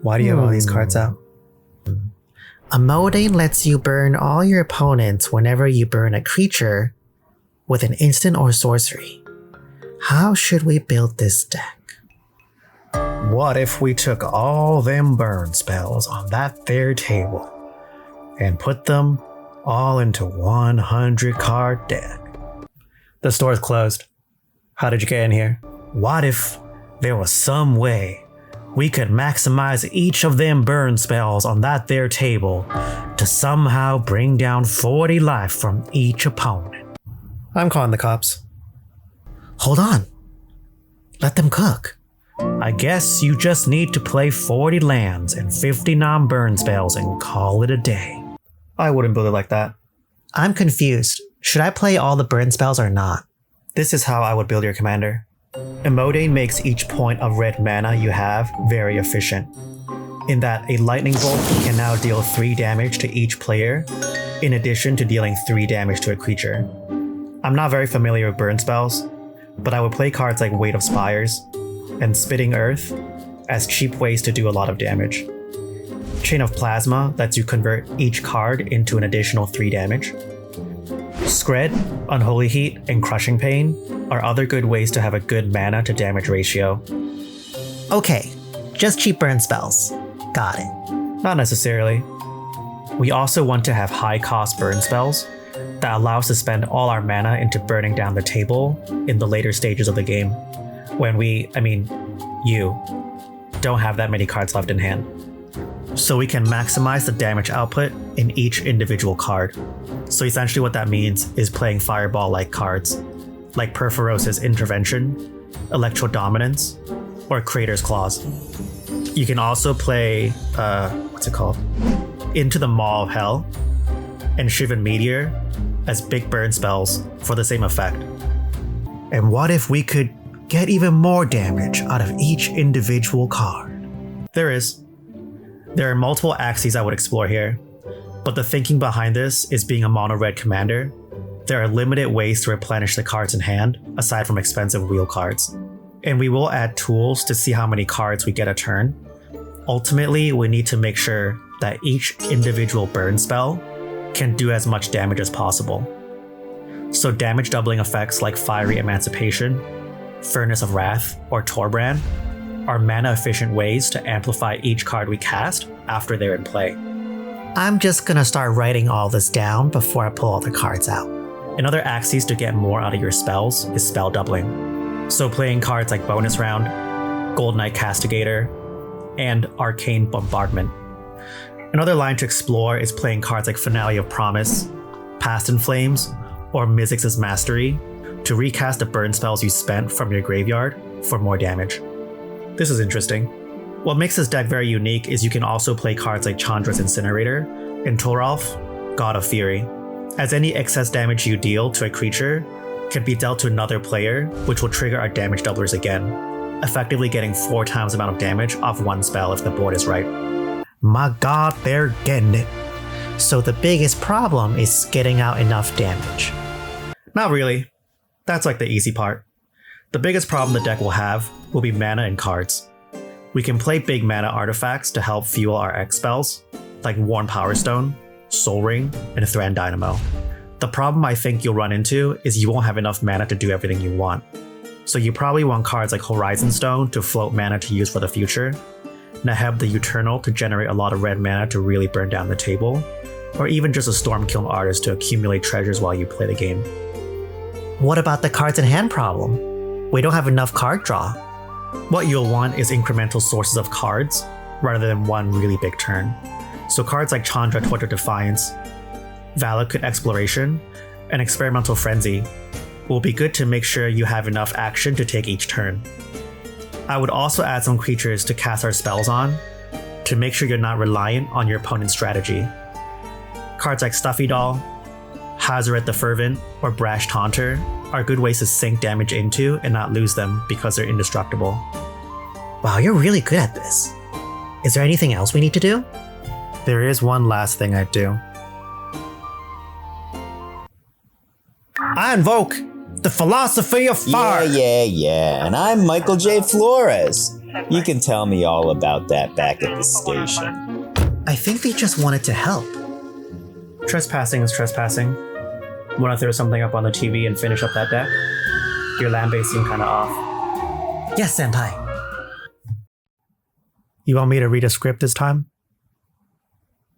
Why do you have all these cards out? Immodane lets you burn all your opponents whenever you burn a creature with an instant or sorcery. How should we build this deck? What if we took all them burn spells on that there table and put them all into 100 card deck? The store's closed. How did you get in here? What if there was some way we could maximize each of them burn spells on that there table to somehow bring down 40 life from each opponent? I'm calling the cops. Hold on. Let them cook. I guess you just need to play 40 lands and 50 non-burn spells and call it a day. I wouldn't build it like that. I'm confused. Should I play all the burn spells or not? This is how I would build your commander. Immodane makes each point of red mana you have very efficient, in that a lightning bolt can now deal 3 damage to each player, in addition to dealing 3 damage to a creature. I'm not very familiar with burn spells, but I would play cards like Weight of Spires and Spitting Earth as cheap ways to do a lot of damage. Chain of Plasma lets you convert each card into an additional 3 damage. Scred, Unholy Heat, and Crushing Pain are other good ways to have a good mana to damage ratio. Okay, just cheap burn spells. Got it. Not necessarily. We also want to have high cost burn spells that allow us to spend all our mana into burning down the table in the later stages of the game, when you don't have that many cards left in hand. So we can maximize the damage output in each individual card. So essentially what that means is playing Fireball-like cards, like Perforos's Intervention, Electro Dominance, or Creator's Claws. You can also play, Into the Maw of Hell and Shivan Meteor as big burn spells for the same effect. And what if we could get even more damage out of each individual card? There are multiple axes I would explore here, but the thinking behind this is being a mono-red commander. There are limited ways to replenish the cards in hand, aside from expensive wheel cards. And we will add tools to see how many cards we get a turn. Ultimately, we need to make sure that each individual burn spell can do as much damage as possible. So damage doubling effects like Fiery Emancipation, Furnace of Wrath, or Torbrand are mana efficient ways to amplify each card we cast after they're in play. I'm just gonna start writing all this down before I pull all the cards out. Another axis to get more out of your spells is spell doubling. So playing cards like Bonus Round, Gold Knight Castigator, and Arcane Bombardment. Another line to explore is playing cards like Finale of Promise, Past in Flames, or Mizzix's Mastery to recast the burn spells you spent from your graveyard for more damage. This is interesting. What makes this deck very unique is you can also play cards like Chandra's Incinerator and Toralf, God of Fury, as any excess damage you deal to a creature can be dealt to another player, which will trigger our damage doublers again, effectively getting 4 times the amount of damage off one spell if the board is right. My god, they're getting it. So the biggest problem is getting out enough damage. Not really. That's like the easy part. The biggest problem the deck will have will be mana and cards. We can play big mana artifacts to help fuel our X spells, like Worn Power Stone, Soul Ring, and Thran Dynamo. The problem I think you'll run into is you won't have enough mana to do everything you want. So you probably want cards like Horizon Stone to float mana to use for the future, Naheb the Eternal to generate a lot of red mana to really burn down the table, or even just a Stormkiln Artist to accumulate treasures while you play the game. What about the cards in hand problem? We don't have enough card draw. What you'll want is incremental sources of cards, rather than one really big turn. So cards like Chandra Torture Defiance, Valakut Exploration, and Experimental Frenzy will be good to make sure you have enough action to take each turn. I would also add some creatures to cast our spells on, to make sure you're not reliant on your opponent's strategy. Cards like Stuffy Doll, Hazaret the Fervent, or Brash Taunter are good ways to sink damage into and not lose them because they're indestructible. Wow, you're really good at this. Is there anything else we need to do? There is one last thing I'd do. I invoke the philosophy of fire! Yeah. And I'm Michael J. Flores. You can tell me all about that back at the station. I think they just wanted to help. Trespassing is trespassing. Want to throw something up on the TV and finish up that deck? Your land base seemed kind of off. Yes, Senpai. You want me to read a script this time?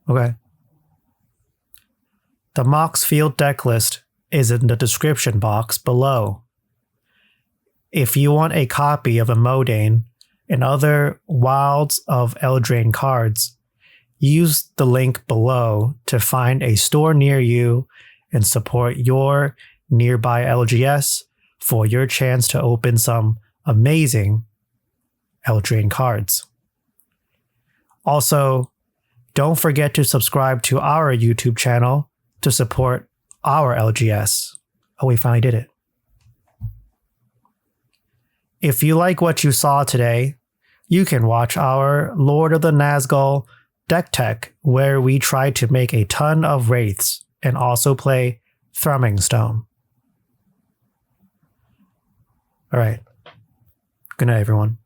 Okay. The Mox Field deck list is in the description box below. If you want a copy of Immodane and other Wilds of Eldraine cards, use the link below to find a store near you and support your nearby LGS for your chance to open some amazing Eldraine cards. Also, don't forget to subscribe to our YouTube channel to support our LGS. Oh, we finally did it. If you like what you saw today, you can watch our Lord of the Nazgul deck tech, where we try to make a ton of wraiths and also play Thrumming Stone. All right. Good night, everyone.